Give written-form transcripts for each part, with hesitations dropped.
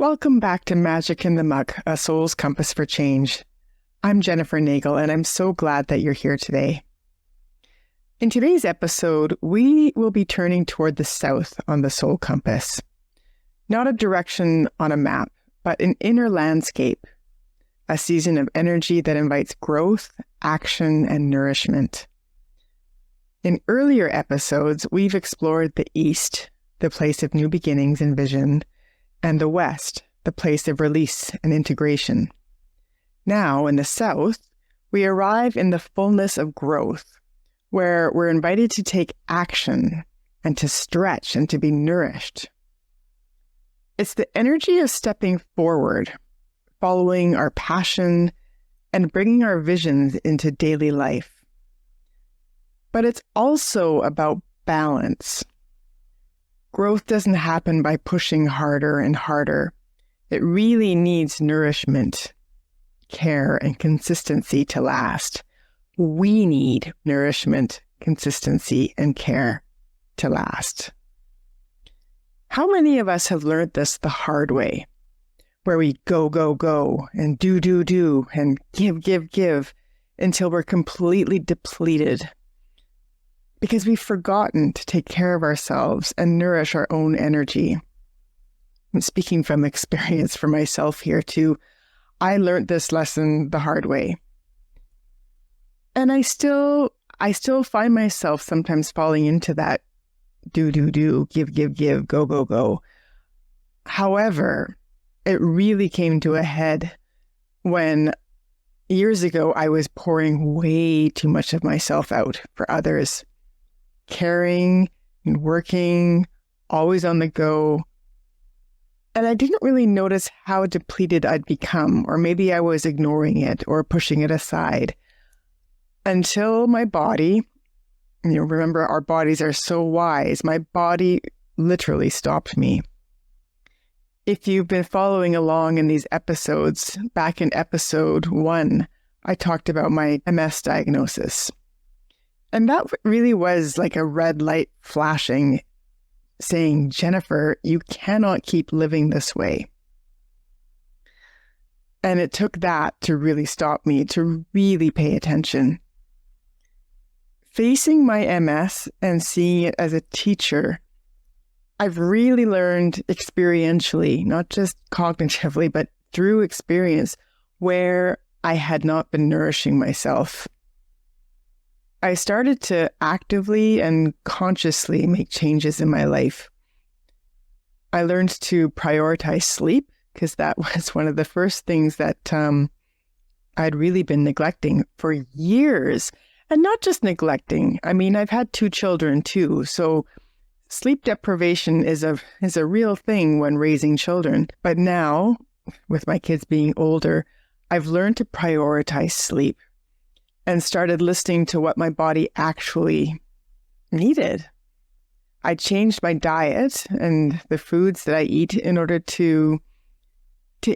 Welcome back to Magic in the Muck, a soul's compass for change. I'm Jennifer Nagel, and I'm so glad that you're here today. In today's episode, we will be turning toward the south on the soul compass. Not a direction on a map, but an inner landscape, a season of energy that invites growth, action, and nourishment. In earlier episodes, we've explored the east, the place of new beginnings and vision, and the west, the place of release and integration. Now, in the south, we arrive in the fullness of growth, where we're invited to take action and to stretch and to be nourished. It's the energy of stepping forward, following our passion, and bringing our visions into daily life. But it's also about balance. Growth doesn't happen by pushing harder and harder. It really needs nourishment, care, and consistency to last. We need nourishment, consistency, and care to last. How many of us have learned this the hard way, where we go, go, go, and do, and give, until we're completely depleted? Because we've forgotten to take care of ourselves and nourish our own energy. I'm speaking from experience for myself here too. I learned this lesson the hard way. And I still find myself sometimes falling into that do, give, go. However, it really came to a head when years ago I was pouring way too much of myself out for others. Caring and working, always on the go. And I didn't really notice how depleted I'd become, or maybe I was ignoring it or pushing it aside until my body, remember our bodies are so wise, my body literally stopped me. If you've been following along in these episodes, back in episode 1, I talked about my MS diagnosis. And that really was like a red light flashing, saying, Jennifer, you cannot keep living this way. And it took that to really stop me, to really pay attention. Facing my MS and seeing it as a teacher, I've really learned experientially, not just cognitively, but through experience, where I had not been nourishing myself. I started to actively and consciously make changes in my life. I learned to prioritize sleep because that was one of the first things that I'd really been neglecting for years. And not just neglecting. I mean, I've had 2 children too. So sleep deprivation is a real thing when raising children. But now, with my kids being older, I've learned to prioritize sleep and started listening to what my body actually needed. I changed my diet and the foods that I eat in order to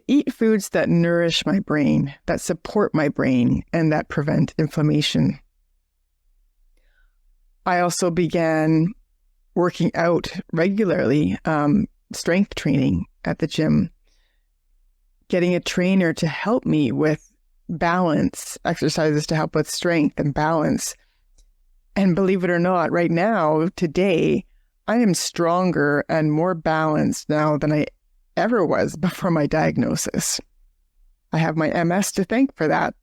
eat foods that nourish my brain, that support my brain, and that prevent inflammation. I also began working out regularly, strength training at the gym, getting a trainer to help me with balance, exercises to help with strength and balance. And believe it or not, right now, today, I am stronger and more balanced now than I ever was before my diagnosis. I have my MS to thank for that,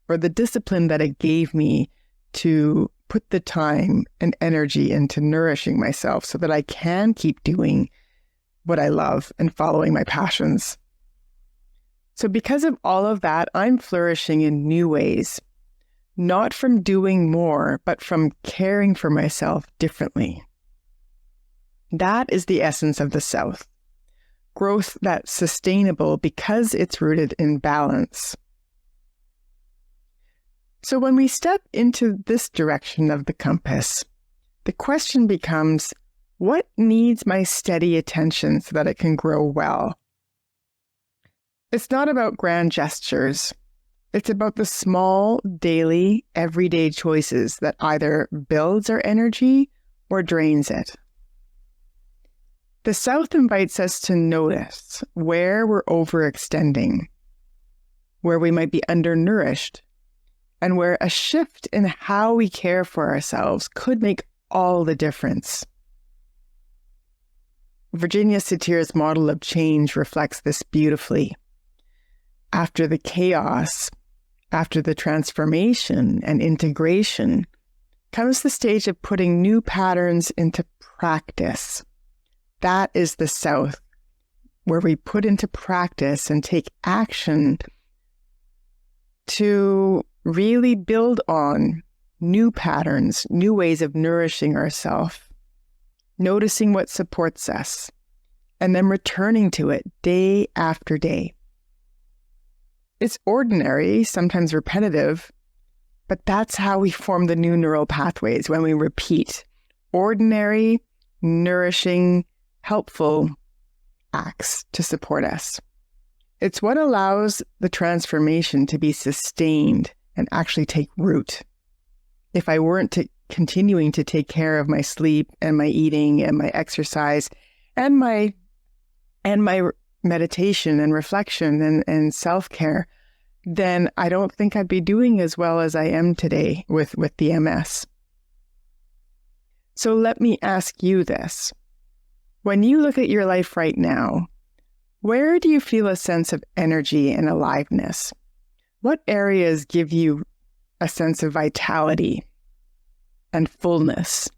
for the discipline that it gave me to put the time and energy into nourishing myself so that I can keep doing what I love and following my passions. So because of all of that, I'm flourishing in new ways, not from doing more, but from caring for myself differently. That is the essence of the South. Growth that's sustainable because it's rooted in balance. So when we step into this direction of the compass, the question becomes, what needs my steady attention so that it can grow well? It's not about grand gestures. It's about the small, daily, everyday choices that either builds our energy or drains it. The South invites us to notice where we're overextending, where we might be undernourished, and where a shift in how we care for ourselves could make all the difference. Virginia Satir's model of change reflects this beautifully. After the chaos, after the transformation and integration, comes the stage of putting new patterns into practice. That is the South, where we put into practice and take action to really build on new patterns, new ways of nourishing ourselves, noticing what supports us, and then returning to it day after day. It's ordinary, sometimes repetitive, but that's how we form the new neural pathways when we repeat ordinary, nourishing, helpful acts to support us. It's what allows the transformation to be sustained and actually take root. If I weren't continuing to take care of my sleep and my eating and my exercise and my meditation and reflection and self-care, then I don't think I'd be doing as well as I am today with the MS. So let me ask you this. When you look at your life right now, where do you feel a sense of energy and aliveness? What areas give you a sense of vitality and fullness?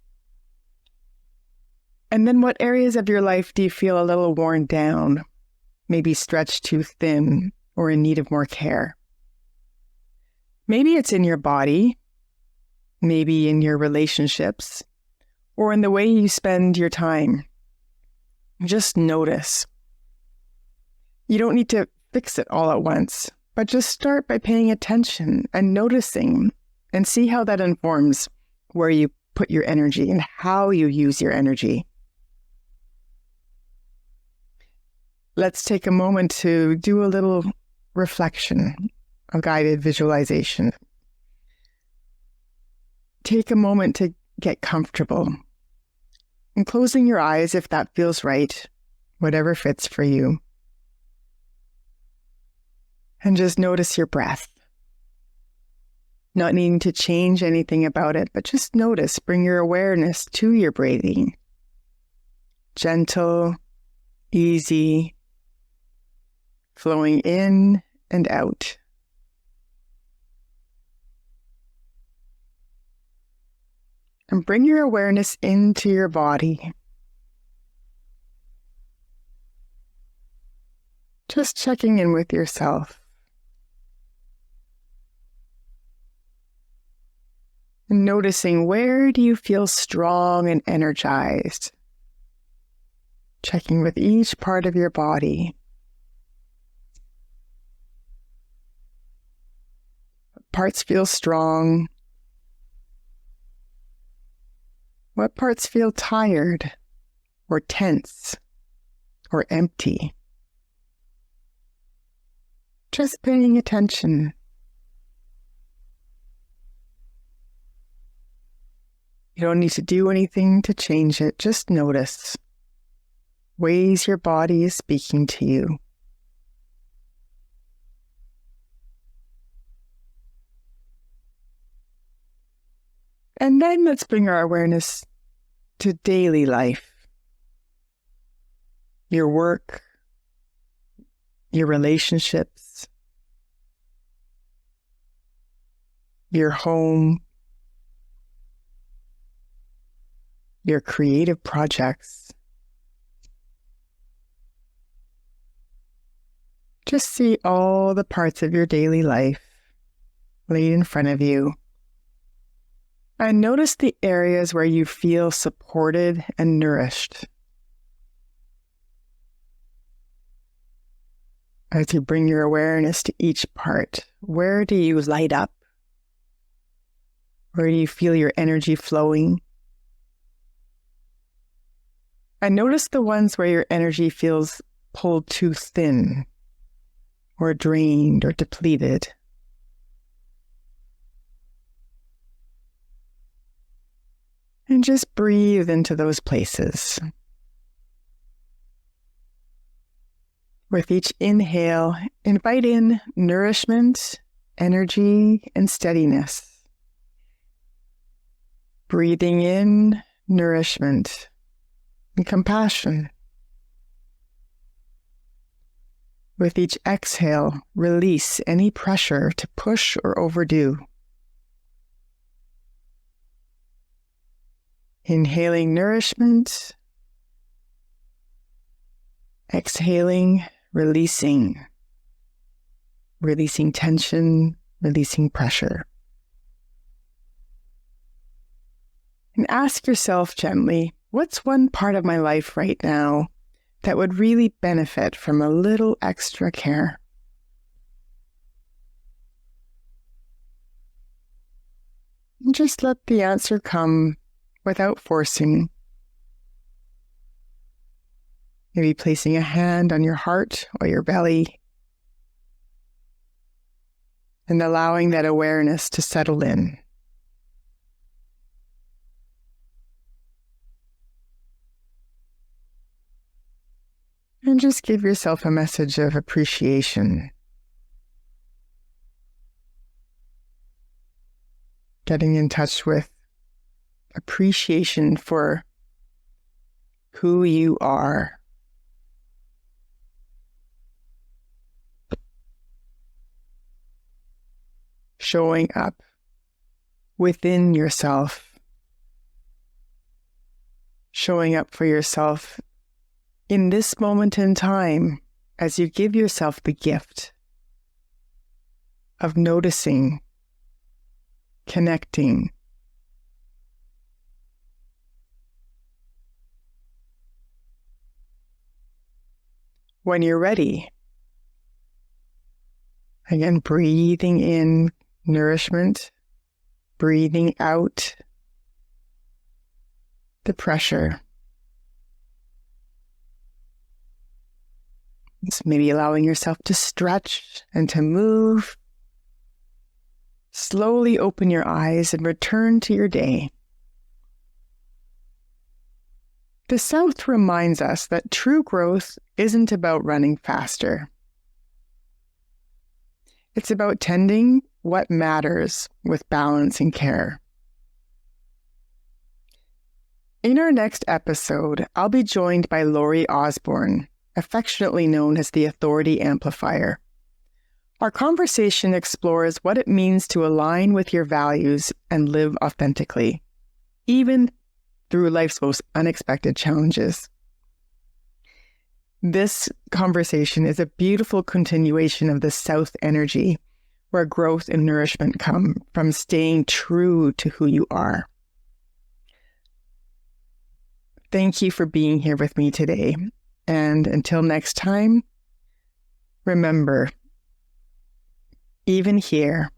And then what areas of your life do you feel a little worn down, maybe stretched too thin, or in need of more care? Maybe it's in your body, maybe in your relationships, or in the way you spend your time. Just notice. You don't need to fix it all at once, but just start by paying attention and noticing and see how that informs where you put your energy and how you use your energy. Let's take a moment to do a little reflection, a guided visualization. Take a moment to get comfortable and closing your eyes if that feels right, whatever fits for you. And just notice your breath. Not needing to change anything about it, but just notice, bring your awareness to your breathing. Gentle, easy, flowing in and out. And bring your awareness into your body. Just checking in with yourself. And noticing, where do you feel strong and energized? Checking with each part of your body. What parts feel strong? What parts feel tired or tense or empty? Just paying attention. You don't need to do anything to change it. Just notice ways your body is speaking to you. And then let's bring our awareness to daily life. Your work, your relationships, your home, your creative projects. Just see all the parts of your daily life laid in front of you. And notice the areas where you feel supported and nourished. As you bring your awareness to each part, where do you light up? Where do you feel your energy flowing? And notice the ones where your energy feels pulled too thin, or drained, or depleted. And just breathe into those places. With each inhale, invite in nourishment, energy, and steadiness. Breathing in nourishment and compassion. With each exhale, release any pressure to push or overdo. Inhaling nourishment, exhaling, releasing tension, releasing pressure. And ask yourself gently, what's one part of my life right now that would really benefit from a little extra care? And just let the answer come without forcing. Maybe placing a hand on your heart or your belly and allowing that awareness to settle in. And just give yourself a message of appreciation. Getting in touch with appreciation for who you are. Showing up within yourself. Showing up for yourself in this moment in time as you give yourself the gift of noticing, connecting, when you're ready. Again, breathing in nourishment, breathing out the pressure. It's maybe allowing yourself to stretch and to move. Slowly open your eyes and return to your day. The South reminds us that true growth isn't about running faster. It's about tending what matters with balance and care. In our next episode, I'll be joined by Laurie Osborne, affectionately known as the Authority Amplifier. Our conversation explores what it means to align with your values and live authentically, even through life's most unexpected challenges. This conversation is a beautiful continuation of the South energy, where growth and nourishment come from staying true to who you are. Thank you for being here with me today. And until next time, remember, even here,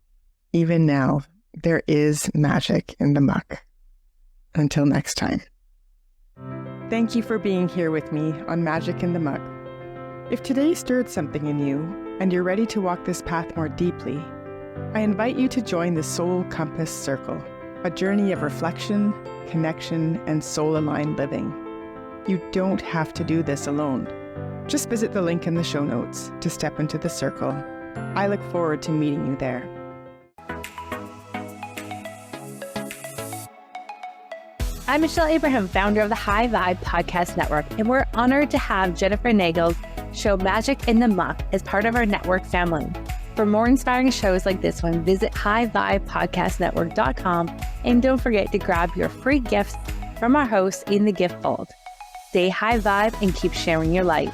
even now, there is magic in the muck. Until next time. Thank you for being here with me on Magic in the Muck. If today stirred something in you and you're ready to walk this path more deeply, I invite you to join the Soul Compass Circle, a journey of reflection, connection, and soul-aligned living. You don't have to do this alone. Just visit the link in the show notes to step into the circle. I look forward to meeting you there. I'm Michelle Abraham, founder of the High Vibe Podcast Network, and we're honored to have Jennifer Nagel's show Magic in the Muck as part of our network family. For more inspiring shows like this one, visit highvibepodcastnetwork.com, and don't forget to grab your free gifts from our hosts in the gift fold. Stay high vibe and keep sharing your light.